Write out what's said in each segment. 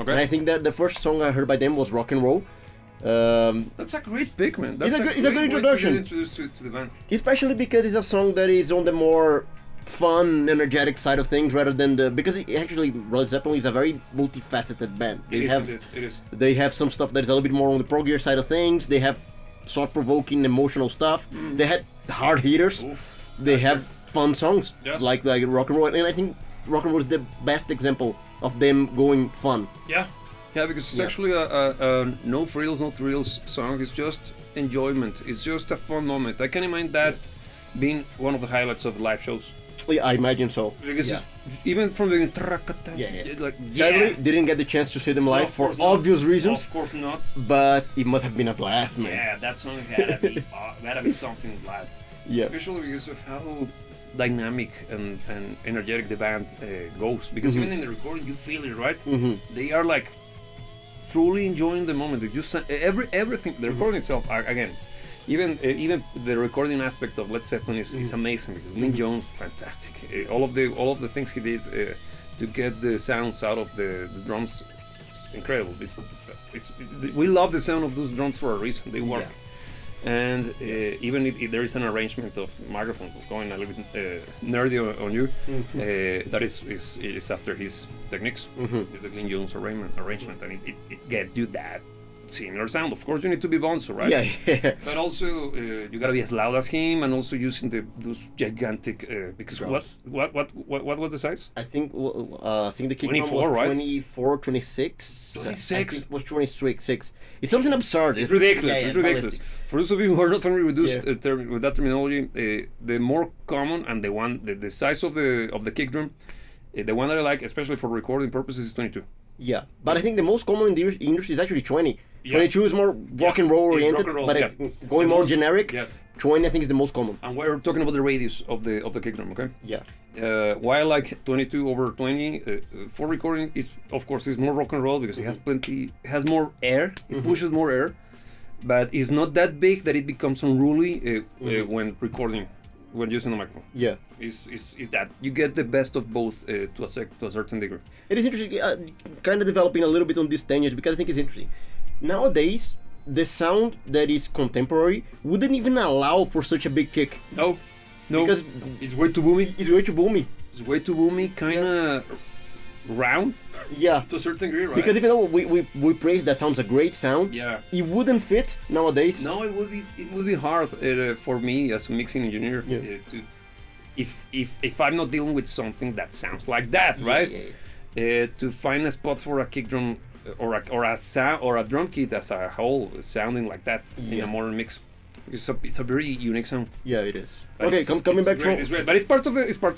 Okay. And I think that the first song I heard by them was Rock and Roll. That's a great pick, man. That's It's a good introduction. Way to get introduced to the band. Especially because it's a song that is on the more fun, energetic side of things rather than because actually Led Zeppelin is a very multifaceted band. It is. They have some stuff that is a little bit more on the proggier side of things. They have thought-provoking, emotional stuff. They had hard hitters. They have fun songs like Rock and Roll, and I think Rock and Roll is the best example of them going fun. Yeah, because it's actually a no frills, no thrills song. It's just enjoyment. It's just a fun moment. I can imagine that being one of the highlights of live shows. Yeah, I imagine so. Because even from the like, sadly didn't get the chance to see them live for obvious reasons. Of course not. But it must have been a blast, man. Yeah, that song gotta be something live. Yeah. Especially because of how dynamic and energetic the band goes. Because even in the recording, you feel it, right? They are like truly enjoying the moment. They just everything. The recording itself, again. Even the recording aspect of Led Zeppelin is amazing because Lynn Jones, fantastic. All of the things he did to get the sounds out of the drums, it's incredible. We love the sound of those drums for a reason. They work. And even if there is an arrangement of microphone going a little bit nerdy on you, that is after his techniques. It's the Lynn Jones arrangement, and it gets you that similar sound. Of course, you need to be Bonzo, right? Yeah. But also, you gotta be as loud as him, and also using those gigantic. Because drums. What was the size? I think the kick 24, was right? 24, 26. 26. I think it was 26. It's something absurd. It's ridiculous. It's ridiculous. Ballistic. For those of you who are not familiar with with that terminology, the more common and the size of the kick drum, the one that I like, especially for recording purposes, is 22. Yeah, but I think the most common in the industry is actually 20. Yeah. 22 is more rock and roll oriented, but if going more generic, 20 I think is the most common. And we're talking about the radius of the kick drum, okay? Yeah. Why I like 22 over 20 for recording is, of course, is more rock and roll because it has more air, it pushes more air, but it's not that big that it becomes unruly when recording. When using the microphone, is that you get the best of both to a certain degree. It is interesting, kind of developing a little bit on this tangent because I think it's interesting. Nowadays, the sound that is contemporary wouldn't even allow for such a big kick. No, because it's way too boomy. It's way too boomy, kind of round. Yeah, to a certain degree, right? Because even though we praise that sounds a great sound, it wouldn't fit nowadays. No, it would be hard for me as a mixing engineer to if I'm not dealing with something that sounds like that, right? To find a spot for a kick drum or a drum kit as a whole sounding like that in a modern mix. It's a very unique sound. Yeah, it is. Okay, coming back from. It's great, but it's part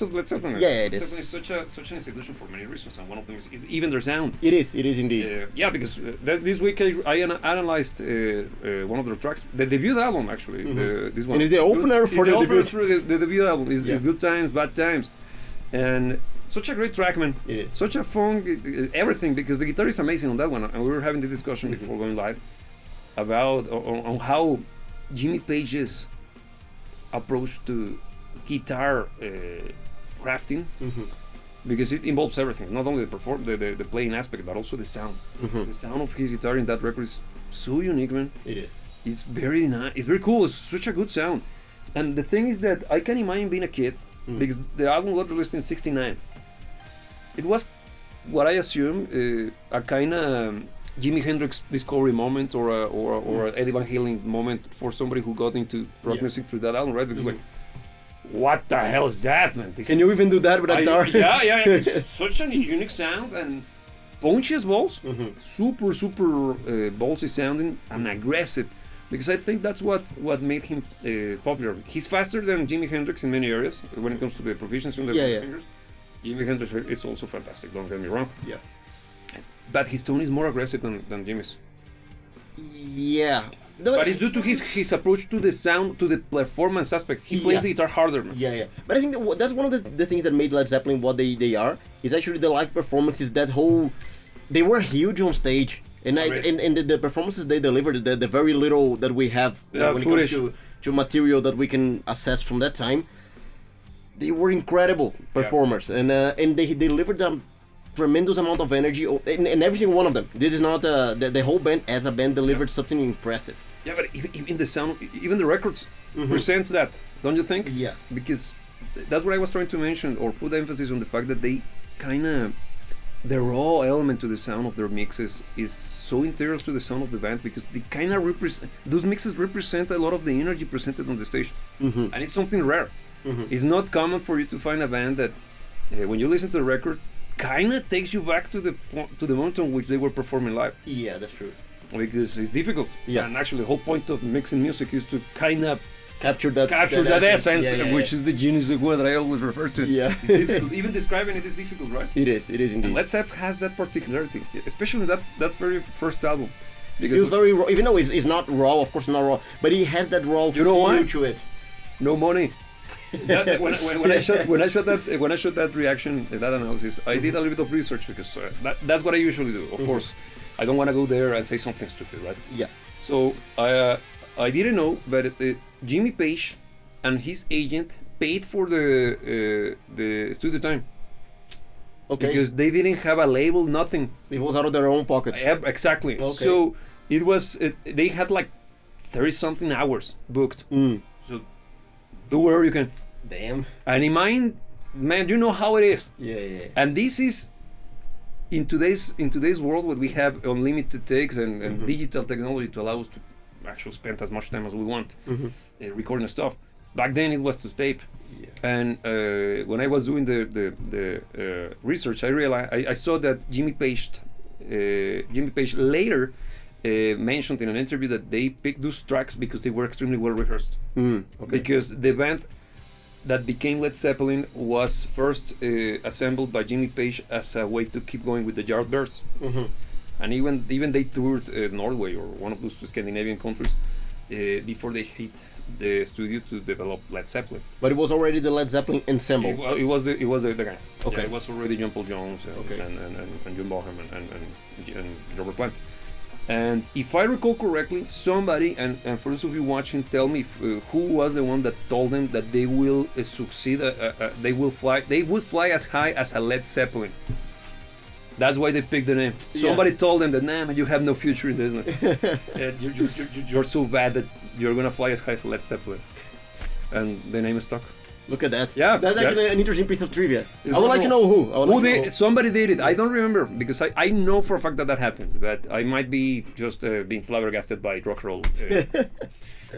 of Led Zeppelin. Yeah, it is. Led Zeppelin is such an institution for many reasons, and one of them is even their sound. It is indeed. Because this week I analyzed one of their tracks, the debut album actually. This one. And it's the opener for the debut. The debut album is Good Times, Bad Times, and such a great track, man. It is. Such a fun everything because the guitar is amazing on that one, and we were having the discussion before going live about on how Jimmy Page's approach to guitar crafting, because it involves everything, not only the playing aspect, but also the sound. The sound of his guitar in that record is so unique, man. It is. It's very nice. It's very cool. It's such a good sound. And the thing is that I can imagine being a kid, because the album got released in '69. It was what I assume a kind of Jimi Hendrix discovery moment or Eddie Van Halen moment for somebody who got into rock music through that album, right? Because like, what the hell is that, man? Can you even do that with a guitar? Yeah. It's such a unique sound and punchy as balls. Super ballsy sounding and aggressive. Because I think that's what made him popular. He's faster than Jimi Hendrix in many areas when it comes to the proficiency on the fingers. Jimi Hendrix is also fantastic, don't get me wrong. Yeah. But his tone is more aggressive than Jimmy's. Yeah. But it's due to his approach to the sound, to the performance aspect. He plays the guitar harder, man. Yeah. But I think that's one of the things that made Led Zeppelin what they are. Is actually the live performances. That whole, they were huge on stage, and the performances they delivered, the very little that we have when it comes to material that we can assess from that time, they were incredible performers, and they delivered them tremendous amount of energy in every single one of them. This is not the whole band as a band delivered something impressive. Yeah, but even the sound, even the records presents that, don't you think? Yeah. Because that's what I was trying to mention, or put emphasis on the fact that they kind of, the raw element to the sound of their mixes is so integral to the sound of the band, because they kind of represent, those mixes represent a lot of the energy presented on the stage, and it's something rare. It's not common for you to find a band that, when you listen to the record, kind of takes you back to the moment on which they were performing live. Yeah, that's true. Because it's difficult. Yeah. And actually, the whole point of mixing music is to kind of Capture that essence, yeah, which is the genius of word that I always refer to. Yeah. It's difficult. Even describing it is difficult, right? It is indeed. And Led Zeppelin has that particularity, especially that very first album. It feels very raw, even though it's not raw, of course not raw, but it has that raw feel to it. No money. When I shot that reaction, that analysis, I did a little bit of research, because that's what I usually do. Of course, I don't want to go there and say something stupid, right? Yeah. So I didn't know, but Jimmy Page and his agent paid for the studio time. Okay. Because they didn't have a label, nothing. It was out of their own pockets. Yeah, exactly. Okay. So it was. They had like 30-something hours booked. So do whatever you can. Damn. And in mind, man, you know how it is. Yeah. And this is in today's world, where we have unlimited takes and digital technology to allow us to actually spend as much time as we want recording stuff. Back then it was to tape. Yeah. And when I was doing the research, I realized I saw that Jimmy Page later mentioned in an interview that they picked those tracks because they were extremely well rehearsed. Okay. Because the band that became Led Zeppelin was first assembled by Jimmy Page as a way to keep going with the Yardbirds. And even they toured Norway or one of those Scandinavian countries before they hit the studio to develop Led Zeppelin. But it was already the Led Zeppelin ensemble. It was the guy. Okay. Yeah, it was already John Paul Jones and John Bonham and Robert Plant. And if I recall correctly, somebody, and for those of you watching, tell me who was the one that told them that they will succeed, they would fly as high as a Led Zeppelin. That's why they picked the name. Somebody told them that, nah, man, you have no future in this, man. You're so bad that you're gonna fly as high as Led Zeppelin. And the name is stuck. Look at that. Yeah, that's actually an interesting piece of trivia. It's I would like to know who. Somebody did it. I don't remember, because I know for a fact that happened. But I might be just being flabbergasted by rock and roll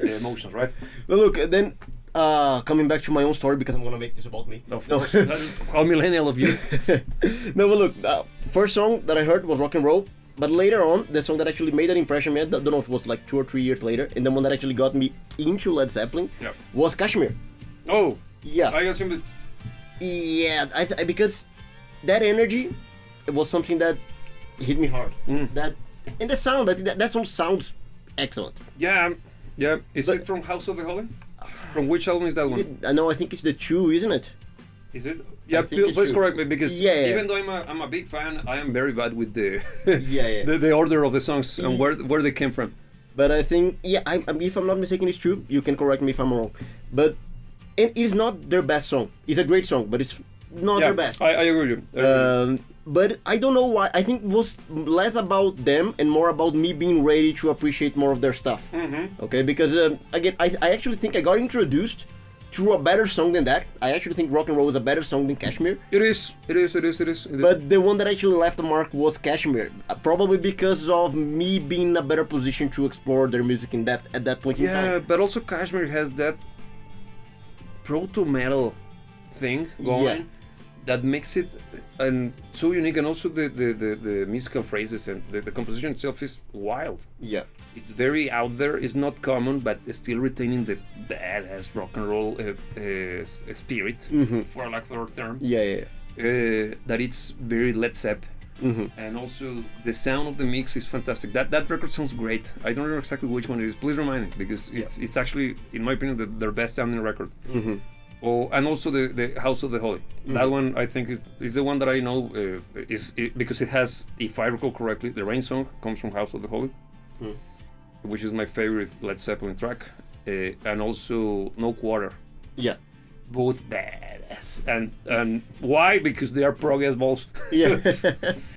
emotions, right? Well, look, then coming back to my own story, because I'm gonna make this about me. Of course, how millennial of you. No, but look, first song that I heard was rock and roll. But later on, the song that actually made an impression on me, I don't know if it was like 2 or 3 years later, and the one that actually got me into Led Zeppelin was Kashmir. Oh. Yeah. I assume Yeah, because that energy, it was something that hit me hard. That and the sound, that song sounds excellent. Yeah. Is it from House of the Holy? From which album is that one? No, I think it's the 2, isn't it? Is it? Yeah, please correct me, because even though I'm a big fan, I am very bad with the the order of the songs and where they came from. But I think if I'm not mistaken, it's true. You can correct me if I'm wrong. But it is not their best song. It's a great song, but it's not their best. I agree with you. But I don't know why. I think it was less about them and more about me being ready to appreciate more of their stuff. Okay, because again, I actually think I got introduced to a better song than that. I actually think Rock and Roll is a better song than Kashmir. It is. But the one that actually left the mark was Kashmir, probably because of me being in a better position to explore their music in depth at that point in time. Yeah, but also Kashmir has that proto-metal thing going that makes it so unique, and also the musical phrases and the composition itself is wild. Yeah. It's very out there. It's not common, but it's still retaining the badass rock and roll spirit, for lack of a term. That it's very Led Zepp. And also the sound of the mix is fantastic. That record sounds great. I don't remember exactly which one it is. Please remind me, because it's actually, in my opinion, their best sounding record. Oh, and also the House of the Holy. That one, I think, is the one that I know because it has, if I recall correctly, the Rain song comes from House of the Holy, which is my favorite Led Zeppelin track, and also No Quarter. Yeah. Both badass. yes. And why? Because they are progress balls. Yeah.